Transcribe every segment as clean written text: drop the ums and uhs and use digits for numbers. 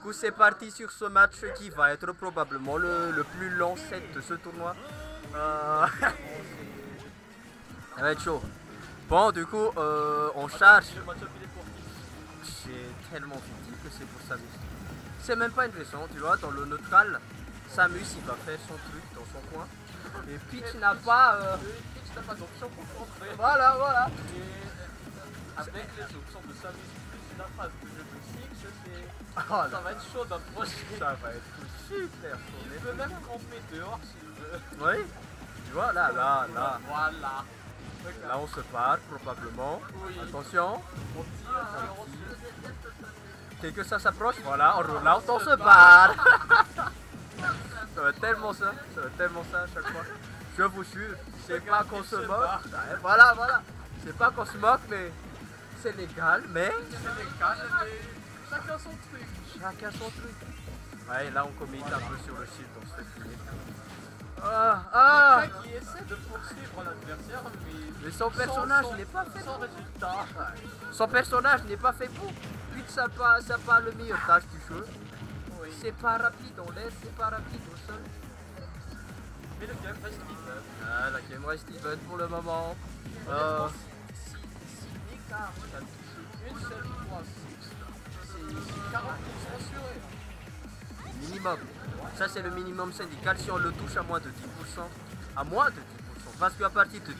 coup c'est parti sur ce match qui va être probablement le plus long set de ce tournoi. Ça va être chaud. Bon du coup on charge. C'est tellement fictif que c'est pour Samus. C'est même pas une raison, tu vois, dans le neutral, Samus il va faire son truc dans son coin. Et Peach n'a pas d'option pour contrer. Voilà. Et avec les options de Samus plus la phase de jeu de Six, Oh, ça va être chaud d'approcher. ça va être super chaud. Il peut même camper dehors s'il veut. Oui, tu vois, là. Voilà. Là on se part probablement. Oui. Attention. On tire, Dès que ça s'approche, voilà, on roule out, on se barre. Ça va être tellement ça à chaque fois. Je vous jure, c'est pas qu'on se moque. Voilà. C'est pas qu'on se moque, mais c'est légal, mais c'est légal, mais chacun son truc. chacun son truc. Ouais, là on commit un peu sur le shield, on se fait finir. Quelqu'un qui essaie de poursuivre l'adversaire, Mais son personnage n'est pas fait sans pour. résultat. Son personnage n'est pas fait pour. Puis ça pas le meilleur tâche du jeu. Oui. C'est pas rapide en l'air, c'est pas rapide au sol. Mais le game reste even. Ah, la game reste even pour le moment. Honnêtement, si Nika a touché une seule fois Six, c'est 40% assuré. Minimum. Ça c'est le minimum syndical si on le touche à moins de 10%. À moins de 10%. Parce qu'à partir de 10%,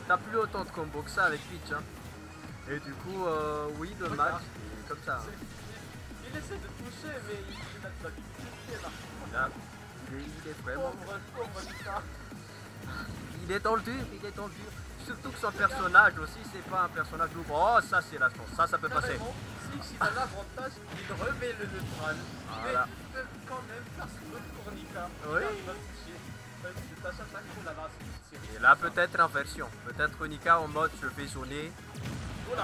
t'as plus autant de combos que ça avec Peach. Hein. Et du coup, oui, le match, c'est comme ça. Il essaie de toucher, mais il a de la difficulté là. Là, il est vraiment. Pauvre Nika. Il est dans le dur. Surtout que son personnage aussi, c'est pas un personnage lourd. Oh, ça c'est la chance, ça peut passer. Carrément, Six il a l'avantage, il remet le neutral. Voilà. Mais il peut quand même faire ce truc pour Nika. Oui. Il va toucher. C'est à chaque fois qu'on la race. Et là, peut-être inversion. Peut-être Nika en mode je vais zoner. Oula.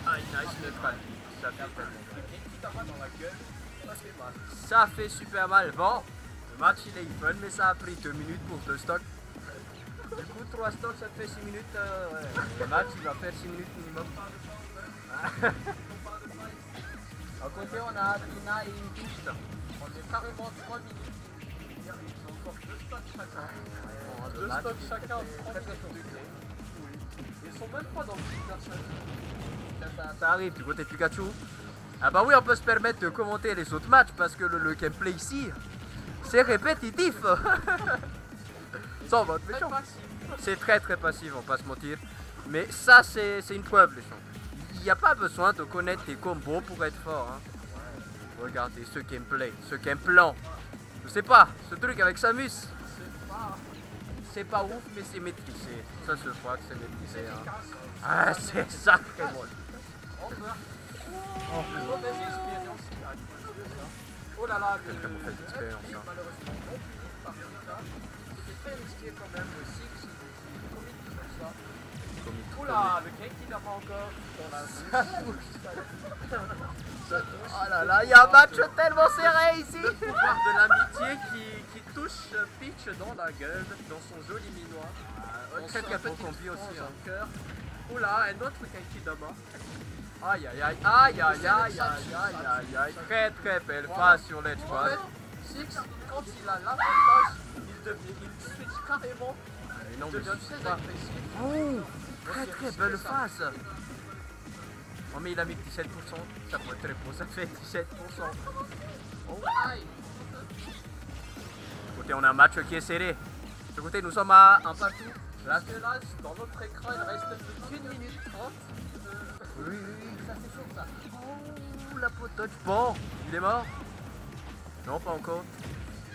Ah, nice neutral. Ça fait tellement mal. Qui t'a pas dans la gueule, ça fait mal. Ça fait super mal. Bon, le match il est even, mais ça a pris 2 minutes pour 2 stocks. Du coup, 3 stocks, ça te fait 6 minutes. Ouais. Le match il va faire 6 minutes minimum. À côté, on a Tina et une piste. On est carrément 3 minutes. Ils ont encore 2 stocks chacun. Le 2 match, stocks il chacun en fait 30 très, très minutes de chaud. game. Oui. Ils sont même pas dans le super Ça arrive du côté Pikachu. Ah bah oui, on peut se permettre de commenter les autres matchs parce que le gameplay ici, c'est répétitif. Sans votre méchant. C'est très passif, on va pas se mentir. Mais ça, c'est une preuve, les gens. Il n'y a pas besoin de connaître des combos pour être fort. Hein. Regardez ce gameplay, ce gameplan. Je sais pas, ce truc avec Samus. C'est pas ouf, mais c'est maîtrisé. Ça se voit que c'est maîtrisé. Hein. Ah, c'est sacré bon. Mauvaise expérience. Oh là là, Très mauvaise expérience. Hein. malheureusement, non plus par Nika. C'est très risqué quand même le Six. Comme Oula, le Genki n'a pas encore dans la Oh là là, il y a un match tellement serré ici. Le pouvoir de l'amitié qui touche Peach dans la gueule, dans son joli minois. Très bon combi aussi. Hein. Cœur. Oula, un autre Genki Dama. Aïe. Très belle phase sur l'edge En pad. fait, Six, quand il a l'avantage, il switch carrément. Mais non, Il mais devient c'est très pas. agressif. Oh, très belle phase. Oh mais il a mis 17%, ça pourrait être très beau, ça fait 17%. Oh. Aïe. Écoutez, on a un match qui est serré. De côté, nous sommes à un partout. Parce que là, dans notre écran, il reste plus qu'1 minute 30. Oui, Ça c'est chaud ça. Oh, la potoche. Bon, il est mort? Non, pas encore.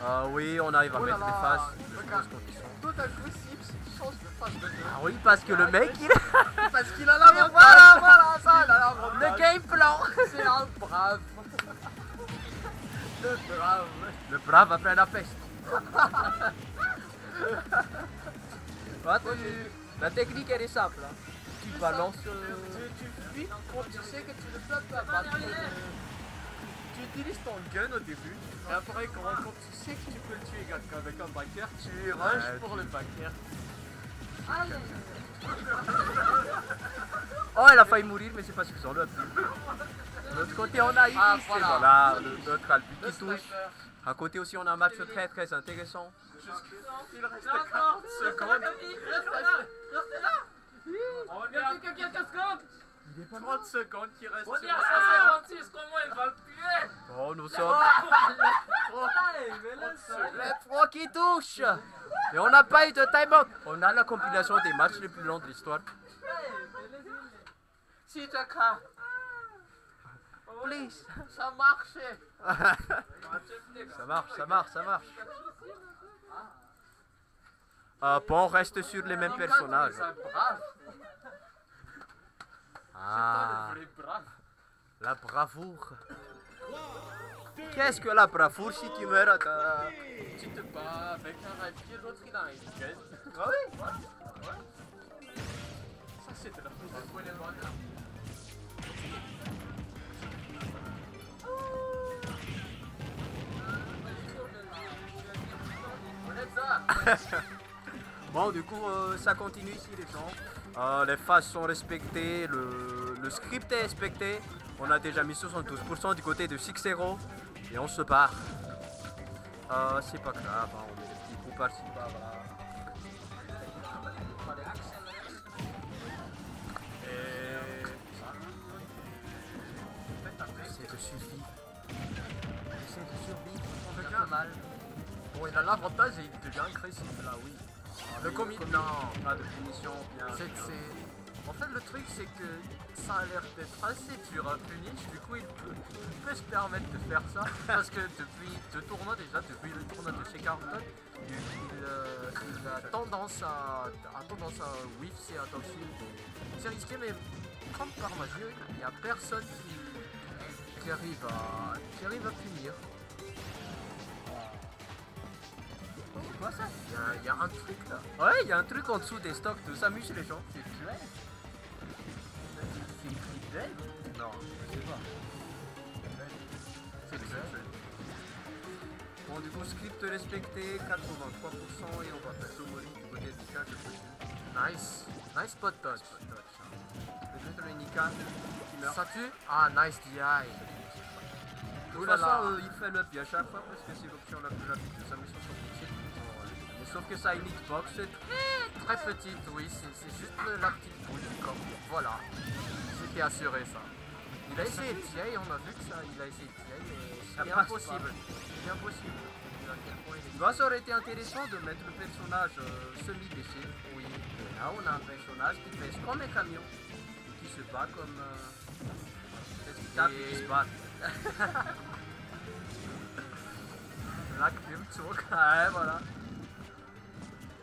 Ah oui, on arrive à Oh là mettre les là. phases. Regarde. Tout à coup, Six change de phase de jeu. Ah oui, parce que le mec, il Parce qu'il a l'avantage. Voilà, ça, Il a l'avantage. le game plan. C'est un brave. Le brave. Le brave après la peste. La technique elle est simple. Hein. Tu balances. Tu fuis quand tu sais que tu ne peux pas battre. Tu utilises ton gun au début. Et après, quand tu sais que tu peux le tuer avec un backer, tu rushes pour le backer. Oh, elle a failli mourir, mais c'est pas suffisant. Le De l'autre côté, on a Ibis. Ah, Et voilà. voilà, notre Albi Le qui touche. sniper. À côté aussi, on a un match très très intéressant. Il reste 40 secondes. Restez là. On est à 30 secondes qui restent. On est à 156, comment il va le tuer? Bon, nous sommes les trois qui touchent. Et on n'a pas eu de time-out. On a la compilation des matchs les plus longs de l'histoire. Si Jaka, Please. ça marchait. Ça marche, ça marche, ça marche. Bon, on reste sur les mêmes personnages. C'est brave. Ah, C'est toi le vrai brave. la bravoure. Qu'est-ce que la bravoure si tu meurs Tu te bats avec un rifle, l'autre il a un gun. Ah oui. Ça c'est de la fausse de loin. Bon, du coup, ça continue ici les gens. Les phases sont respectées, le script est respecté. On a déjà mis 72% du côté de 6-0 et on se barre. C'est pas grave, hein, on met des petits coups par-ci par-là. Et c'est de survivre. J'essaie de survivre, on fait un peu mal. Bon, il a l'avantage et il devient agressif là, oui. Le comique, non, pas de punition, bien. En fait, le truc, c'est que ça a l'air d'être assez dur à punir. Du coup, il peut se permettre de faire ça. Parce que depuis deux tournois déjà, depuis le tournoi de chez Carlton, il a tendance à whiff ses attentions. C'est risqué, mais comme par magie, il n'y a personne qui arrive à punir. C'est quoi ça? Il y a un truc là. Ouais, il y a un truc en dessous des stocks de s'amuser les gens. C'est clair. C'est écrit Non, je sais pas. C'est clair. Bon, du coup, script respecté, 83% et on va faire Somoli du côté du catch. Nice. Nice spot touch. Peut-être le Nika qui meurt. Ça tue? Ah, nice DI. De toute façon, il fait le pied à chaque fois parce que c'est l'option la plus rapide de sa mission sur Pixel. Mais sauf que ça hitbox, c'est Très petite, oui, c'est juste la petite boule du corps. Voilà. C'était assuré ça. Il a essayé de TI, on a vu que ça, il a essayé de TI, mais Ça c'est passe impossible. C'est impossible. À quel point il est- bah, ça aurait été intéressant de mettre le personnage semi-déchet. Oui. Et là, on a un personnage qui pèse comme un camion, qui se bat comme. Qui tape et qui se bat. Black Virtual. Ouais, voilà.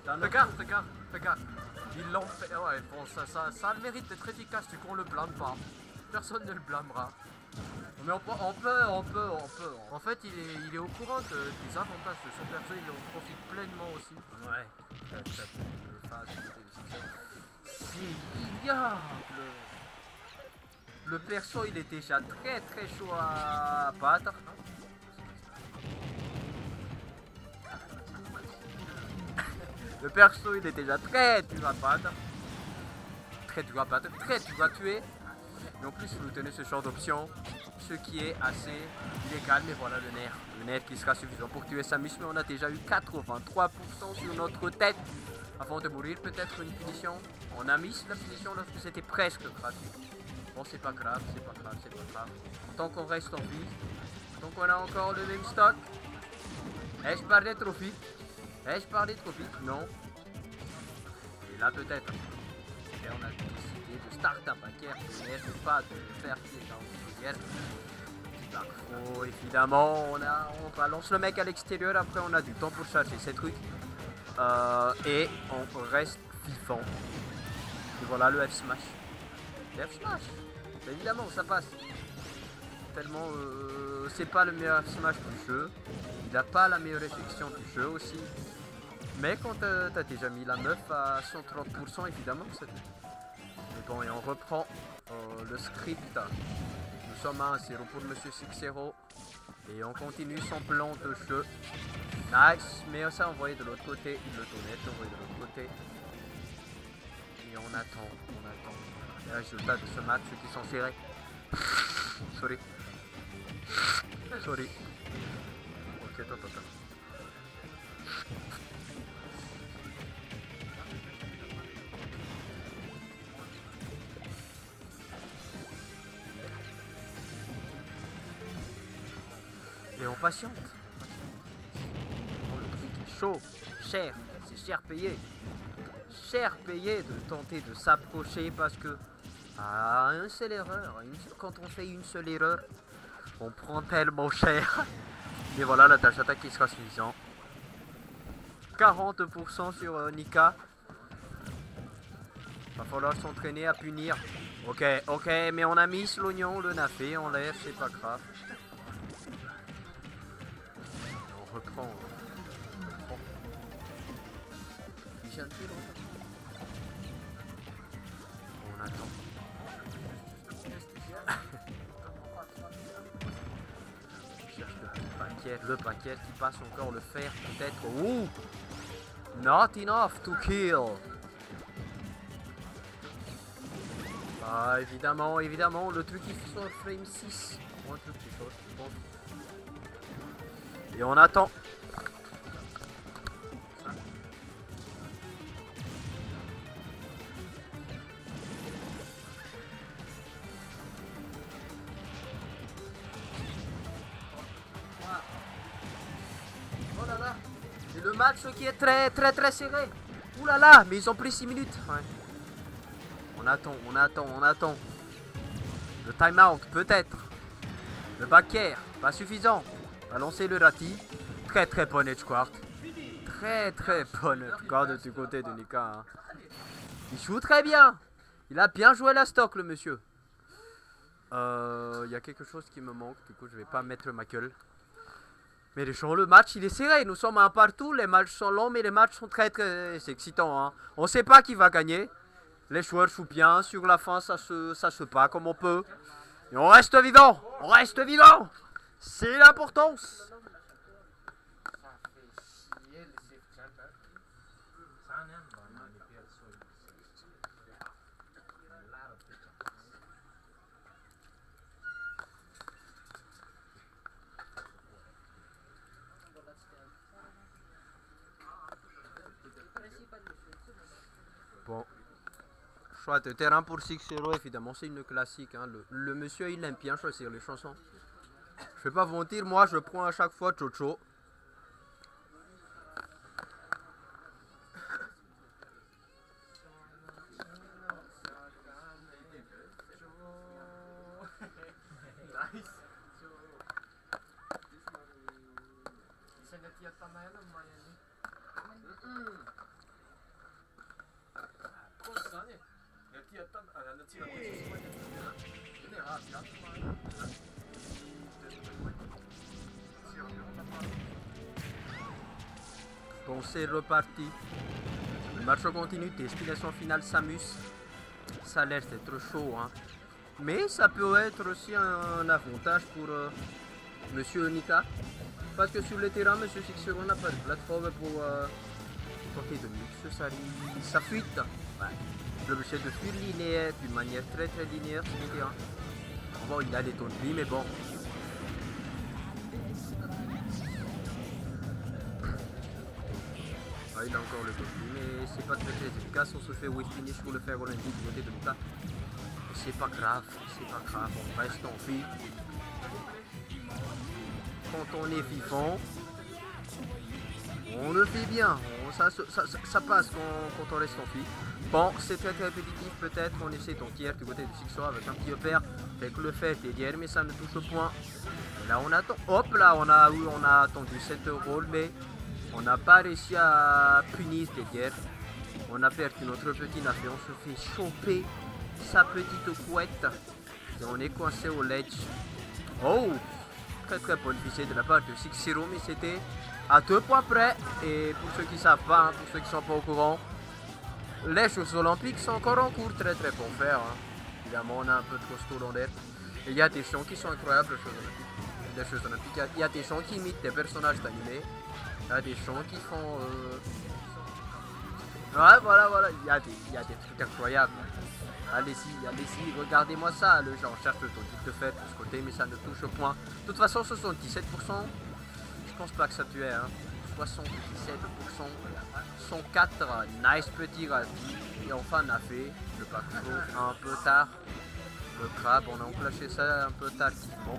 Regarde. Ils l'ont fait. Ouais, bon, ça a le mérite d'être efficace, du coup on le blâme pas. Personne ne le blâmera. Mais on peut. En fait, il est au courant des avantages de son perso, il en profite pleinement aussi. Ouais. C'est ignoble. Le perso, il est déjà très très chaud à battre. Le perso, il est déjà très dur à battre. Très dur à battre, très dur à tuer. Et en plus, vous tenez ce genre d'option, ce qui est assez illégal, mais voilà le nerf. Le nerf qui sera suffisant pour tuer Samus, mais on a déjà eu 83% sur notre tête. Avant de mourir, peut-être une punition. On a mis la punition lorsque c'était presque gratuit. Bon, c'est pas grave. Tant qu'on reste en vie, tant qu'on a encore le même stock. Ai-je parlé trop vite? Non. Et là, peut-être. Et on a décidé de start un paquet, mais pas de faire des gens de guerre. Évidemment, on balance le mec à l'extérieur, après on a du temps pour charger ces trucs. Et on reste vivant. Et voilà le F-Smash. Le F-Smash, évidemment, ça passe. Tellement, c'est pas le meilleur F-Smash du jeu. Il n'a pas la meilleure effection du jeu aussi. Mais quand t'as déjà mis la meuf à 130%, évidemment, c'est... Mais bon, et on reprend le script. Nous sommes à 1-0 pour Monsieur 6-0. Et on continue son plan de jeu. Nice, mais ça envoyé de l'autre côté. Il le tournait, envoyé de l'autre côté. Et on attend. Les résultats de ce match qui sont serrés. Sorry. Sorry. Ok, attends. Et on patiente. Le truc est chaud, cher, c'est cher payé. Cher payé de tenter de s'approcher parce que une seule erreur, quand on fait une seule erreur, on prend tellement cher. Mais voilà, la tâche attaque qui sera suffisant. 40% sur Nika. Va falloir s'entraîner à punir. Ok, mais on a mis l'oignon, le nafé en l'air, c'est pas grave. On reprend. On attend. Le paquet qui passe encore le fer peut-être. Ouh! Not enough to kill. Ah évidemment, le truc il fait sur frame 6. Ou un truc qui chose, je pense. Et on attend. Oh là là. C'est le match qui est très serré. Ouh là là, mais ils ont pris 6 minutes. Ouais. On attend. Le time-out, peut-être. Le back-air, pas suffisant. Balancer le rati. Très bon edgeguard. Très bon edgeguard du côté de Nika. Hein. Il joue très bien. Il a bien joué la stock, le monsieur. Il y a quelque chose qui me manque. Du coup, je vais pas mettre ma gueule. Mais le match, il est serré. Nous sommes un partout. Les matchs sont longs, mais les matchs sont très excitants. Hein. On sait pas qui va gagner. Les joueurs jouent bien. Sur la fin, ça se bat comme on peut. Et on reste vivant. C'est l'importance. Bon. Choix de terrain pour 6-0, évidemment, c'est une classique. Hein. Le monsieur, il aime bien choisir les chansons. Je vais pas vous mentir, moi, je prends à chaque fois Chocho. Bon, c'est reparti. Le match continue, destination finale Samus. Ça a l'air d'être chaud, hein. Mais ça peut être aussi un avantage pour Monsieur Nika. Parce que sur le terrain, Monsieur Six-Zero n'a pas de plateforme pour tenter de mix sa fuite. Ouais. L'objet de fuir linéaire d'une manière très linéaire sur le terrain. Bon, il a des tons de vie, mais bon. Ah, il a encore le top, mais c'est pas très efficace. On se fait whiff finish pour le faire olympique du côté de Nika. C'est pas grave, on reste en vie. Quand on est vivant, on le fait bien, ça passe quand on reste en vie. Bon, c'est très répétitif peut-être, on essaie d'enquier du côté du Six-Zero avec un petit repère, avec le fer derrière, mais ça ne touche au point. Et là on attend, hop là, on a attendu cette rôle, mais on n'a pas réussi à punir derrière. On a perdu notre petit nafé, on se fait choper sa petite couette et on est coincé au ledge. Oh, très bonne visée de la part de Six-Zero, mais c'était à 2 points près. Et pour ceux qui ne savent pas, pour ceux qui ne sont pas au courant, les Jeux Olympiques sont encore en cours, très bon faire. Hein. Évidemment, on a un peu de costaud dans l'air. Et il y a des gens qui sont incroyables, les Jeux Olympiques. Il y a des gens qui imitent des personnages d'animé. Il y a des gens qui font... Ouais, voilà, il y a des trucs incroyables. Allez-y, allez-y, regardez-moi ça. Le genre cherche le taux de fait de ce côté, mais ça ne touche au point. De toute façon, 77%. Je pense pas que ça tuait. Hein. 77%. 104. Nice petit raté. Et enfin, on a fait le backthrow un peu tard. Le crabe, on a enclenché ça un peu tardivement.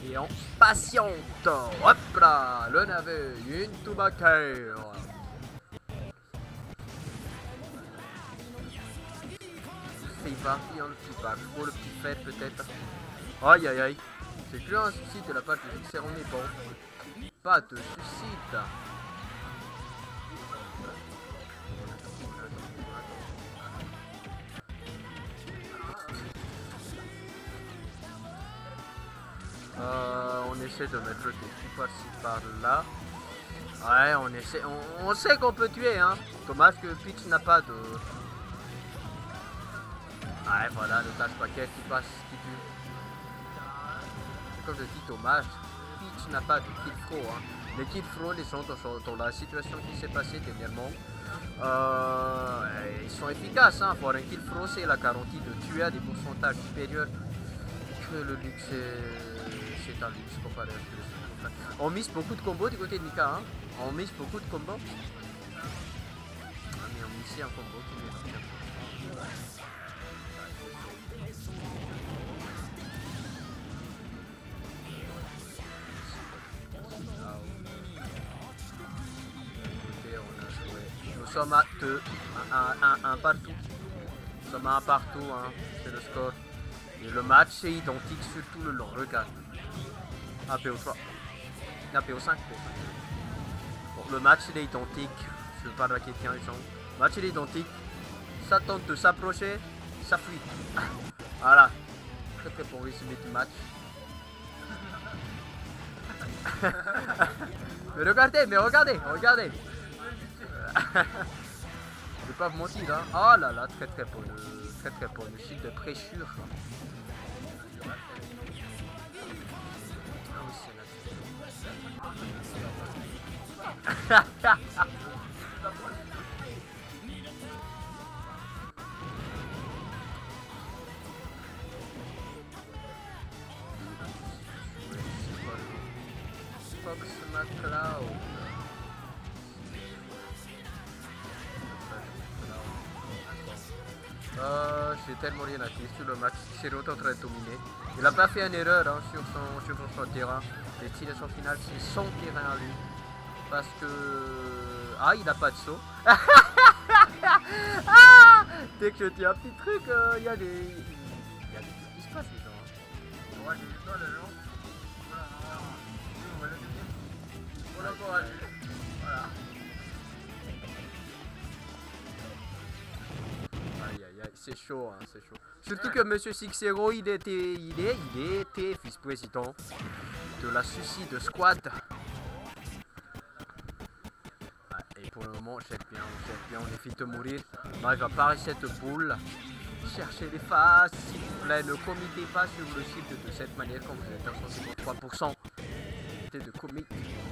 Et on patiente. Hop là, le navet, une toubaker. Il va le petit back, pour le petit fait peut-être. Aïe aïe aïe. C'est plus un suicide de la part de Xeron, mais bon. Pas de suicide. On essaie de mettre des coups par-ci par-là. Ouais, on essaie. On sait qu'on peut tuer, hein. Dommage que Peach n'a pas de. Ouais, voilà, le dash paquet qui passe, qui tue. Comme je dis, dommage, Peach n'a pas de kill throw. Hein. Les kill throw, ils sont dans la situation qui s'est passée dernièrement. Ils sont efficaces. Hein. Pour un kill throw, c'est la garantie de tuer à des pourcentages supérieurs que le luxe. C'est un luxe comparé à ce que les autres. On mise beaucoup de combos du côté de Nika. Hein. On mise beaucoup de combos. Ah, mais on mise ici un combo qui met 21%. Nous sommes à 2, un partout. Nous sommes à un partout, hein. C'est le score. Et le match est identique sur tout le long. Regarde. APO3. APO5. Bon, le match il est identique. Je parle à quelqu'un, les gens. Le match il est identique. Ça tente de s'approcher. Ça fuit. Voilà. Très très bon résumé du match. Mais regardez. Je vais pas vous mentir, hein. Oh là là, très bon le site de pressure. Fox McCloud. J'ai tellement rien à dire sur le match. Xero est en train de dominer. Il n'a pas fait une erreur hein, sur son terrain. Les tirs son final, c'est son terrain à lui. Parce que. Ah, il n'a pas de saut. Ah, dès que je dis un petit truc, il y a des. Il y a des trucs qui se passent, les gens. Hein. Ouais, j'ai pas le nom. On l'encourage. Voilà. C'est chaud, hein, c'est chaud. Surtout que Monsieur Xero, il était vice-président de la Suicide Squad. Et pour le moment, on cherche bien, on évite de mourir. On arrive à parer cette boule. Cherchez les faces, s'il vous plaît, ne commettez pas sur le site de cette manière quand vous êtes à 153%. Évitez de commit.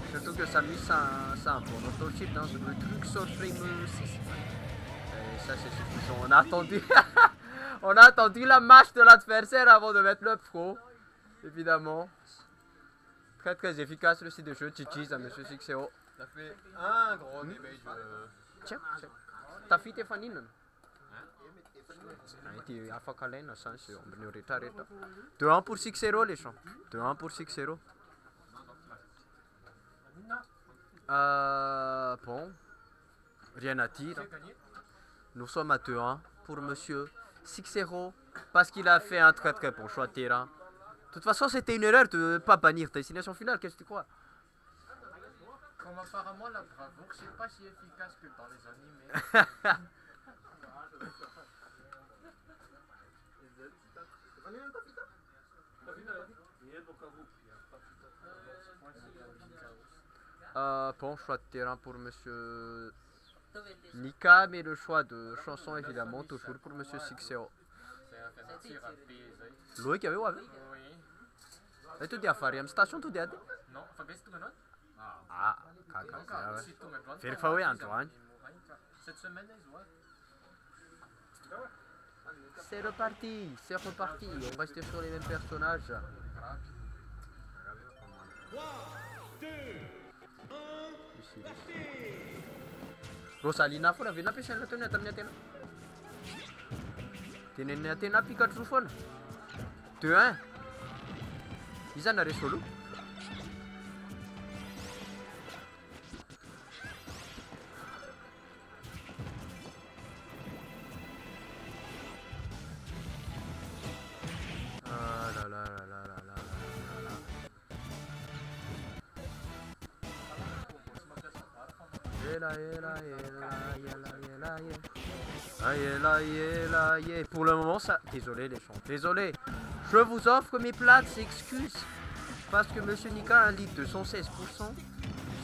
Surtout que Samus, c'est un bon auto-chip dans le truc sur Frame 6. Ça c'est suffisant, on a attendu la marche de l'adversaire avant de mettre le pro, évidemment. Très très efficace le site de jeu, GG's à Monsieur Xero. T'as fait un gros damage. Tiens, t'as fait tes fanines. Nanti apa kalian asan sih om bernyurita reta. 2-1 pour Xero les gens. 2-1 pour Xero. Bon, rien à dire. Nous sommes à 2-1 pour Monsieur Xero parce qu'il a fait un très très bon choix de terrain. De toute façon, c'était une erreur de ne pas bannir destination finale. Qu'est-ce que tu crois? Comme apparemment la bravoure, c'est pas si efficace que dans les animés. Bon choix de terrain pour Monsieur Nika, mais le choix de chanson évidemment toujours pour Monsieur Xero. Lui que avevo? E tu ti affari am station tu dia? Non, fa questo che non? Ah, caca. Fer fa Antoine. Cette semaine, ils ont. C'est reparti, c'est reparti. On reste sur les mêmes personnages. Rosalina foana avy nampiasaina nataony tamin'ny antena. Teneniny antena Pikachu foana. 2-1. Izy zany nare solo. Pour le moment ça... Désolé les gens, désolé. Je vous offre mes plates excuses. Parce que Monsieur Nika a un lead de 116%.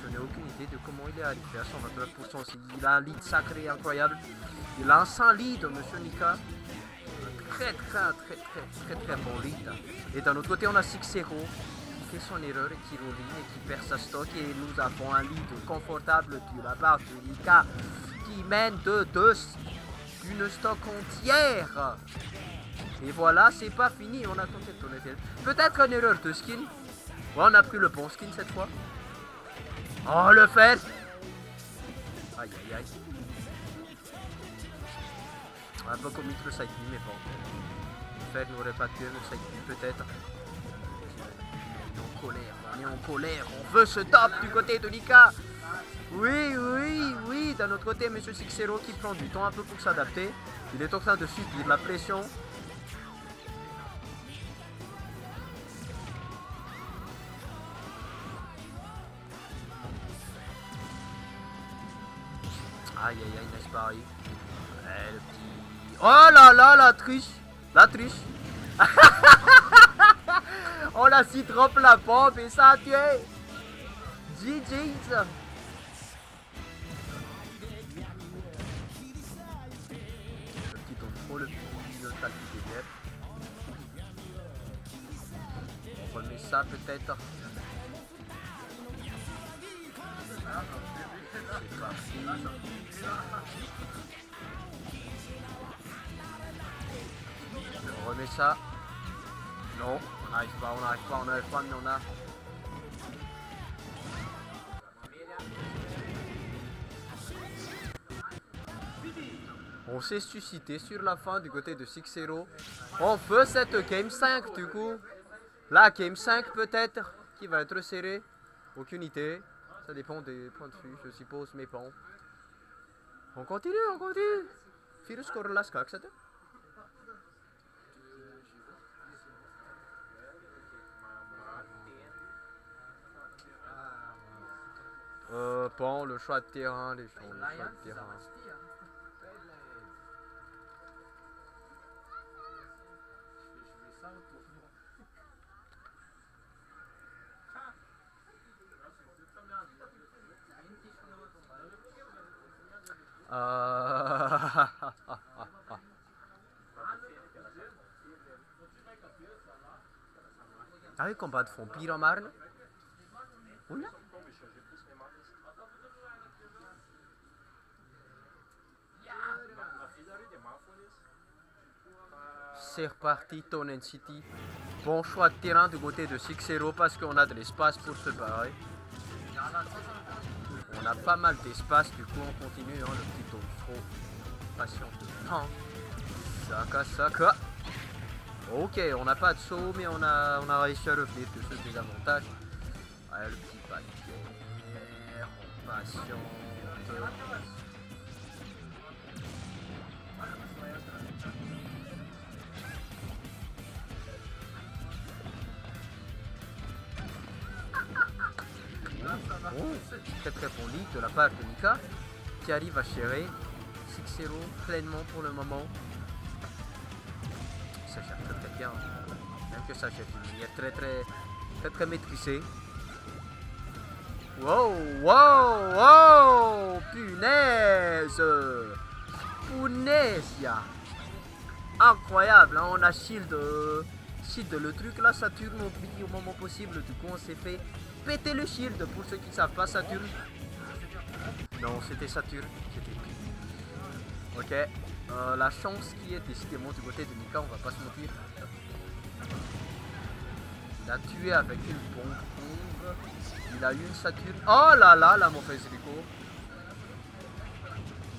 Je n'ai aucune idée de comment il est arrivé à 129%. Il a un lead sacré incroyable. Il a un 100 lead, Monsieur Nika. Très bon lead. Et d'un autre côté on a 6-0. Fait son erreur et qui rouline et qui perd sa stock et nous avons un lead confortable de la part de Nika qui mène d'une stock entière. Et voilà, c'est pas fini, on a tenté de tourner. Peut-être une erreur de skin. Ouais, on a pris le bon skin cette fois. Oh, le fait. Aïe aïe aïe. Un peu comme le side mais bon. Le fait n'aurait pas tué le side peut-être. On est en colère, on veut ce top du côté de Nika. Oui, d'un autre côté, Monsieur 6-0 qui prend du temps un peu pour s'adapter. Il est en train de subir la pression. Aïe, n'est-ce pas? Le petit... Oh là là, la triche. La triche. On a si drop la pompe et ça a tué. GG's. Le petit contrôle, le petit notal qui dévienne. On remet ça peut-être. C'est parti. On remet ça. Non, on n'arrive pas, mais on a... On s'est suscité sur la fin du côté de 6-0. On fait cette game 5 du coup. La game 5 peut-être, qui va être serrée. Aucune idée. Ça dépend des points de vue, je suppose, mais bon. On continue. Virus Corollas Kaksat. Bon, le choix de terrain, les gens, le choix de terrain. Ah oui, combat de fond, pire en marne. Oula. C'est reparti, Tonen City. Bon choix de terrain du côté de 6-0 parce qu'on a de l'espace pour se barrer. On a pas mal d'espace, du coup on continue, hein, le petit tour trop patient. Saka. Ok, on n'a pas de saut, mais on a réussi à revenir de ce désavantage. Ouais, le petit paquet, on patiente. Très bon lead de la part de Nika qui arrive à gérer 6-0 pleinement pour le moment. Ça gère très bien, même que ça gère d'une manière très maîtrisée. Wow, punaise, incroyable, hein, on a shield le truc là, Saturne oublie au moment possible, du coup on s'est fait péter le shield. Pour ceux qui ne savent pas, Saturne. Non, c'était Saturne. Ok. La chance qui est décidément du côté de Nika, on va pas se mentir. Il a tué avec une bombe. Il a eu une Saturne. Oh là là, la mauvaise Rico.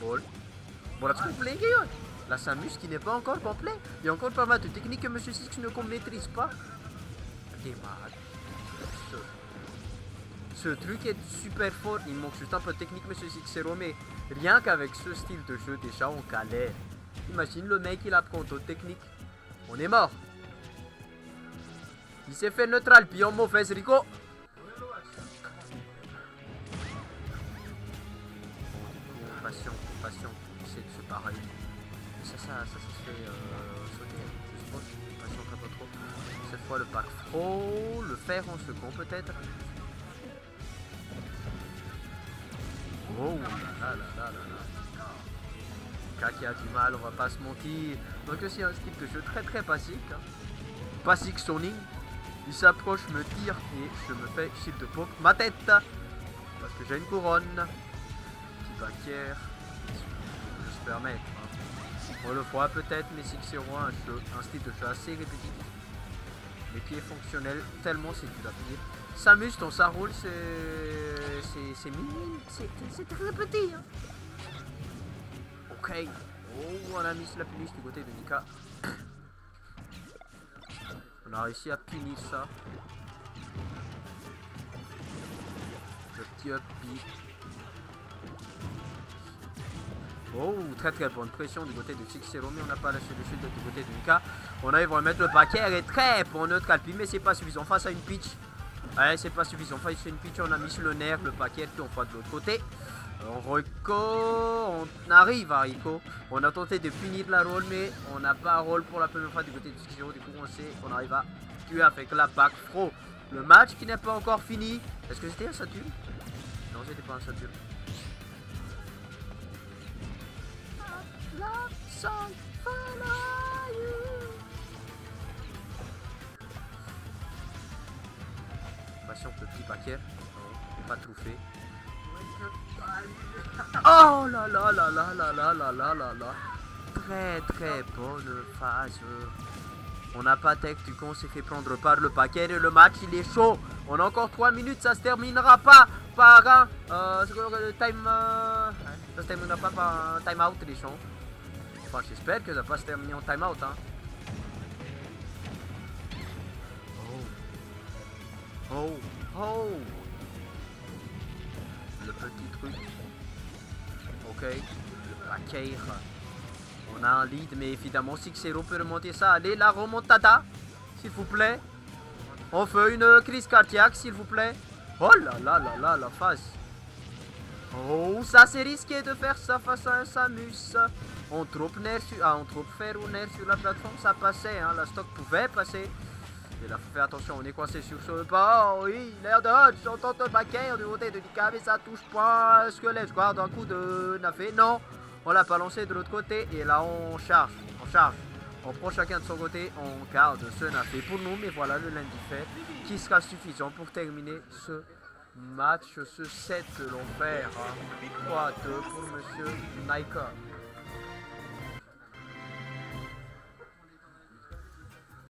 Bon. Bon, là, complet, la Samus qui n'est pas encore complet. Il y a encore pas mal de techniques que Monsieur Six ne maîtrise pas. T'es malade. Ce truc est super fort. Il manque juste un peu de technique, Monsieur Six-Zero, mais rien qu'avec ce style de jeu, déjà, on galère. Imagine le mec, il apprend d'autres techniques. On est mort. Il s'est fait neutral, puis en mauvaise Rico. Patient, c'est pareil. Ça se fait sauter, je suppose. Patiente un peu trop. Cette fois le pack Fro, le faire en second peut-être. Oh là là. Kaki a du mal, on va pas se mentir. Donc c'est un style de jeu très basique. Hein. Basique Sonic. Il s'approche, me tire et je me fais shield de poke ma tête. Parce que j'ai une couronne. Petit backer. Se permettre. Hein. On le voit peut-être, mais Six-Zero a un style de jeu assez répétitif. Mais qui est fonctionnel tellement c'est du lapide. Samus dans sa rôle c'est minime, c'est très petit. Hein. Ok. Oh, on a mis la punition du côté de Nika. On a réussi à punir ça. Le petit up B. Oh, très bonne pression du côté de Six-Zero, mais on n'a pas lâché le shield du côté de Nika. On arrive à remettre le paquet, elle est très bon neutral P, mais c'est pas suffisant face à une pitch. Ouais, c'est pas suffisant face à une pitch, on a mis sur le nerf, le paquet qui on voit de l'autre côté. On arrive à Rico. On a tenté de punir la roll, mais on n'a pas un roll pour la première fois du côté de Six-Zero. Du coup, on arrive à tuer avec la back throw. Le match qui n'est pas encore fini. Est-ce que c'était un Saturne? Non, c'était pas un Saturne. Patient le petit paquet. Non, pas truffé. Oh là là là là là là là là là là. Très bonne phase. On n'a pas tech, du coup on s'est fait prendre par le paquet et le match il est chaud. On a encore 3 minutes, ça se terminera pas par un time. Ça se terminera pas par un time out les gens. Enfin j'espère que ça va pas se terminer en time out hein. Oh. Le petit truc. Ok. Le paquet. On a un lead, mais évidemment Six-Zero peut remonter ça. Allez, la remontada, s'il vous plaît. On fait une crise cardiaque, s'il vous plaît. Oh là là là là, la phase. Oh, ça c'est risqué de faire ça face à un Samus. On trop fer ou nerf sur la plateforme, ça passait. Hein. La stock pouvait passer. Et là, faut faire attention, on est coincé sur ce pas. Oh, oui, l'air de dodge, on tente le paquet du côté de Nika, mais ça touche pas. Est-ce que Let's Guard un coup de Nafé? Non, on l'a pas lancé de l'autre côté. Et là, on charge. On prend chacun de son côté, on garde ce Nafé pour nous. Mais voilà le lundi fait qui sera suffisant pour terminer ce match, ce set de l'enfer. 3-2 pour Monsieur Nika.